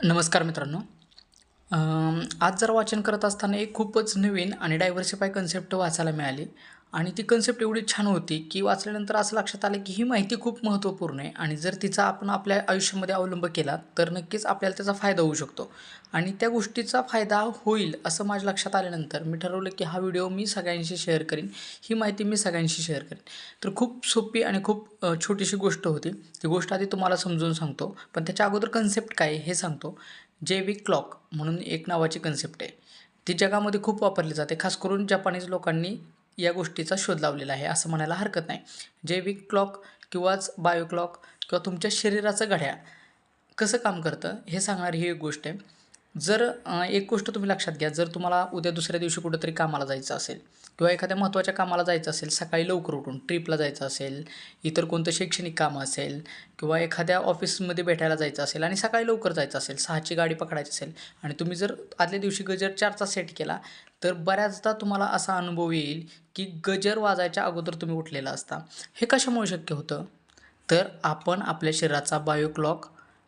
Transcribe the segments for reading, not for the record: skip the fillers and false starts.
नमस्कार मित्रांनो. आज जरा वाचन करत असताना एक खूपच नवीन आणि डायव्हर्सिफाय कन्सेप्ट वाचायला मिळाली आणि ती कन्सेप्ट एवढी छान होती, की वाचल्यानंतर असं लक्षात आलं, की ही माहिती खूप महत्त्वपूर्ण आहे आणि जर तिचा आपण आपल्या आयुष्यामध्ये अवलंब केला, तर नक्कीच आपल्याला त्याचा फायदा होऊ शकतो आणि त्या गोष्टीचा फायदा होईल असं माझ्या लक्षात आल्यानंतर मी ठरवलं, की हा व्हिडिओ मी सगळ्यांशी शेअर करीन. ही माहिती मी सगळ्यांशी शेअर करीन. तर खूप सोपी आणि खूप छोटीशी गोष्ट होती. ती गोष्ट आधी तुम्हाला समजून सांगतो, पण त्याच्या अगोदर कन्सेप्ट काय आहे हे सांगतो. जैविक क्लॉक म्हणून एक नावाची कन्सेप्ट आहे. ती जगामध्ये खूप वापरली जाते. खास करून जपानीज लोकांनी या गोष्टीचा शोध लावलेला आहे असं म्हणायला हरकत नाही. जैविक क्लॉक किंवाच बायो क्लॉक किंवा तुमच्या शरीराचं घड्याळ कसं काम करतं हे सांगणारी ही एक गोष्ट आहे. जर एक गोष्ट तुम्ही लक्षात घ्या, जर तुम्हाला उद्या दुसऱ्या दिवशी कुठेतरी कामाला जायचं असेल किंवा एखाद्या महत्त्वाच्या कामाला जायचं असेल, सकाळी लवकर उठून ट्रिपला जायचं असेल, इतर कोणतं शैक्षणिक काम असेल किंवा एखाद्या ऑफिसमध्ये भेटायला जायचं असेल आणि सकाळी लवकर जायचं असेल, 6ची गाडी पकडायची असेल आणि तुम्ही जर आदल्या दिवशी गजर 4चा सेट केला, तर बऱ्याचदा तुम्हाला असा अनुभव येईल, की गजर वाजायच्या अगोदर तुम्ही उठलेला असता. हे कशामुळे शक्य होतं? तर आपण आपल्या शरीराचा बायो क्लॉक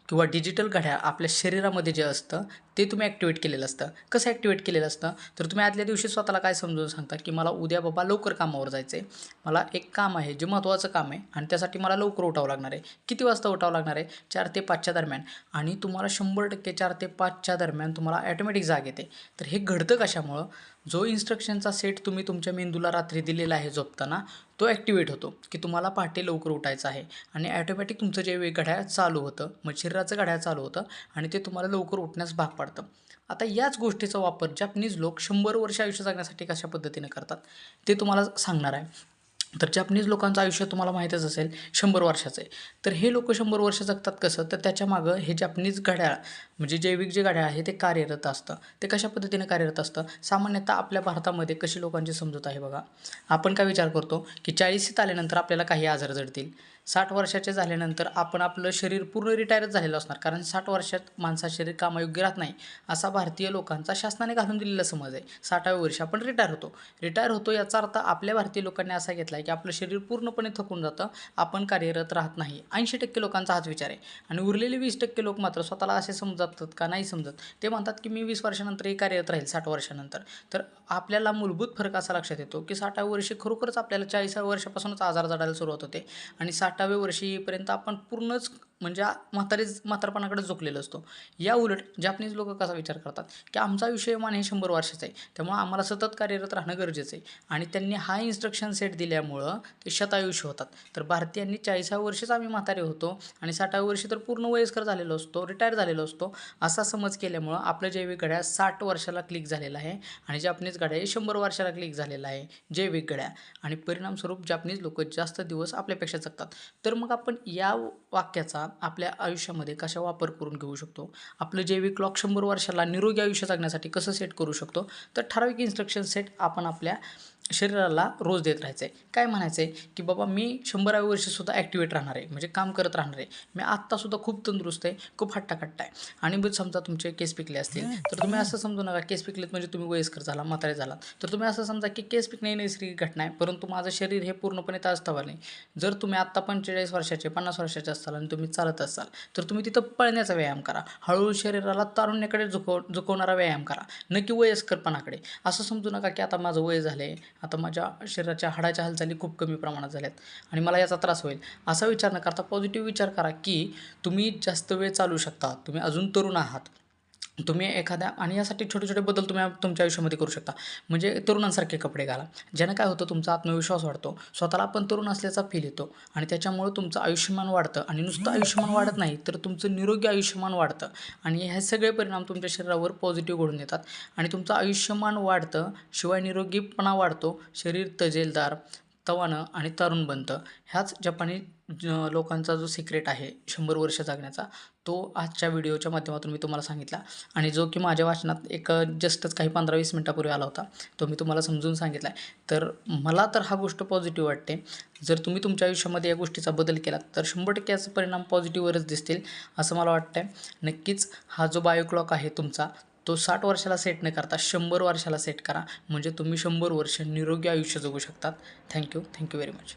किंवा डिजिटल घड्याळ आपल्या शरीरामध्ये जे असतं ते तुम्ही ॲक्टिवेट केलेलं असतं. कसं ॲक्टिवेट केलेलं असतं? तर तुम्ही आदल्या दिवशी स्वतःला काय समजावून सांगता, की मला उद्या बाबा लवकर कामावर जायचं आहे. मला एक काम आहे, जे महत्त्वाचं काम आहे आणि त्यासाठी मला लवकर उठावं लागणार आहे. किती वाजता उठावं लागणार आहे? 4 ते 5च्या दरम्यान आणि तुम्हाला 100% 4 ते 5च्या दरम्यान तुम्हाला ऑटोमॅटिक जाग येते. तर हे घडतं कशामुळं? जो इन्स्ट्रक्शनचा सेट तुम्ही तुमच्या मेंदूला रात्री दिलेला आहे झोपताना, तो ॲक्टिवेट होतो, की तुम्हाला पहाटे लवकर उठायचं आहे आणि ऑटोमॅटिक तुमचं जे घड्याळ चालू होतं, मग शरीराचं घड्याळ चालू होतं आणि ते तुम्हाला लवकर उठण्यास भाग पाडतं. आता याच गोष्टीचा वापर जपनीज लोक 100 वर्ष आयुष्य जगण्यासाठी कशा पद्धतीने करतात, ते तुम्हाला सांगणार आहे. तर जपनीज लोकांचं आयुष्य तुम्हाला माहीतच असेल 100 वर्षाचं आहे. तर हे लोकं 100 वर्ष जगतात कसं? तर त्याच्यामागं हे जपनीज घड्याळ म्हणजे जैविक जे घड्याळ आहे ते कार्यरत असतं. ते कशा पद्धतीने कार्यरत असतं? सामान्यतः आपल्या भारतामध्ये कशी लोकांची समजूत आहे बघा. आपण काय विचार करतो, की 40शीत आल्यानंतर आपल्याला काही आजार जडतील. 60 वर्षाचे झाल्यानंतर आपण आपलं शरीर पूर्ण रिटायरच झालेलं असणार. कारण 60 वर्षात माणसाचं शरीर कामयोग्य राहत नाही, असा भारतीय लोकांचा शासनाने घालून दिलेला समज आहे. 60व्या वर्षी आपण रिटायर होतो. रिटायर होतो याचा अर्थ आपल्या भारतीय लोकांनी असा घेतला आहे, की आपलं शरीर पूर्णपणे थकून जातं, आपण कार्यरत राहत नाही. 80% लोकांचा हाच विचार आहे आणि उरलेले 20% लोक मात्र स्वतःला असे समजतात का नाही समजत. ते म्हणतात, की मी 20 वर्षानंतरही कार्यरत राहील 60 वर्षानंतर. तर आपल्याला मूलभूत फरक असा लक्षात येतो, की 60व्या वर्षी खरोखरच आपल्याला 40व्या वर्षापासूनच आजार जडायला सुरुवात होते आणि 60व्या वर्षी येईपर्यंत आपण पूर्णच म्हणजे म्हातारपणाकडे झुकलेलो असतो. या उलट जापनीज लोकं कसा विचार करतात, की आमचं आयुष्यमान हे 100 वर्षाचं आहे. त्यामुळं आम्हाला सतत कार्यरत राहणं गरजेचं आहे आणि त्यांनी हा इन्स्ट्रक्शन सेट दिल्यामुळं ते शतायुष्य होतात. तर भारतीयांनी 40व्या वर्षीच आम्ही म्हातारे होतो आणि 60व्या वर्षी तर पूर्ण वयस्कर झालेलो असतो, रिटायर झालेलो असतो, असा समज केल्यामुळं आपलं जैविक घड्याळ 60 वर्षाला क्लिक झालेलं आहे आणि जापनीज घड्याळ 100 वर्षाला क्लिक झालेलं आहे, जैविक घड्याळ आणि परिणामस्वरूप जापनीज लोकं जास्त दिवस आपल्यापेक्षा जगतात. तर मग आपण या वाक्याचा आपल्या आयुष्यामध्ये कशा वापर करून घेऊ शकतो? आपलं जैविक क्लॉक 100 वर्षाला निरोगी आयुष्य जगण्यासाठी कसं सेट करू शकतो? तर ठराविक इन्स्ट्रक्शन सेट आपण आपल्या शरीराला रोज देत राहायचं आहे. काय म्हणायचं आहे, की बाबा मी 100व्या वर्षीसुद्धा ॲक्टिवेट राहणार आहे, म्हणजे काम करत राहणार आहे. मी आत्तासुद्धा खूप तंदुरुस्त आहे, खूप हट्टाकट्टा आहे आणि मग समजा तुमचे केस पिकले असतील, तर तुम्ही असं समजू नका केस पिकलेत म्हणजे तुम्ही वयस्कर झाला, म्हातारे झालात. तर तुम्ही असं समजा, की केस पिकणे ही नैसर्गिक घटना आहे, परंतु माझं शरीर हे पूर्णपणे ताजतवाने आहे. जर तुम्ही आत्ता 45 वर्षाचे, 50 वर्षाचे असाल आणि तुम्ही चालत असाल, तर तुम्ही तिथं पळण्याचा व्यायाम करा. हळूहळू शरीराला तारुण्याकडे झुकवणारा व्यायाम करा, न की वयस्करपणाकडे. असं समजू नका, की आता माझं वय झालं आहे, आता माझ्या शरीराच्या हाडाच्या हालचाली खूप कमी प्रमाणात झाल्यात आणि मला याचा त्रास होईल. असा विचार न करता पॉझिटिव्ह विचार करा, की तुम्ही जास्त वेळ चालू शकता. तुम्ही अजून तरुण आहात. तुम्ही एखाद्या आणि यासाठी छोटे-छोटे बदल तुम्ही तुमच्या आयुष्यामध्ये करू शकता. म्हणजे तरुणांसारखे कपडे घाला. ज्यानं काय होतं तुमचा आत्मविश्वास वाढतो. स्वतःला आपण तरुण असल्याचा फील येतो आणि त्याच्यामुळं तुमचं आयुष्यमान वाढतं आणि नुसतं आयुष्यमान वाढत नाही, तर तुमचं निरोगी आयुष्यमान वाढतं आणि हे सगळे परिणाम तुमच्या शरीरावर पॉझिटिव्ह घडून येतात आणि तुमचं आयुष्यमान वाढतं. शिवाय निरोगीपणा वाढतो. शरीर तजेलदार, तवानं आणि तरुण बनतं. ह्याच जपानी लोकांचा जो सिक्रेट आहे 100 वर्ष जगण्याचा, तो आजच्या व्हिडिओच्या माध्यमातून मी तुम्हाला सांगितला आणि जो की माझ्या वाचनात एक जस्टच काही 15-20 मिनिटापूर्वी आला होता. तो मी तुम्हाला समजून सांगितला आहे. तर मला तर हा गोष्ट पॉझिटिव्ह वाटते. जर तुम्ही तुमच्या आयुष्यामध्ये या गोष्टीचा बदल केलात, तर 100% याचे परिणाम पॉझिटिव्हवरच दिसतील, असं मला वाटतंय. नक्कीच हा जो बायो क्लॉक आहे तुमचा, तो 60 वर्षाला सेट न करता 100 वर्षाला सेट करा. म्हणजे तुम्ही 100 वर्ष निरोगी आयुष्य जगू शकतात. Thank you very much.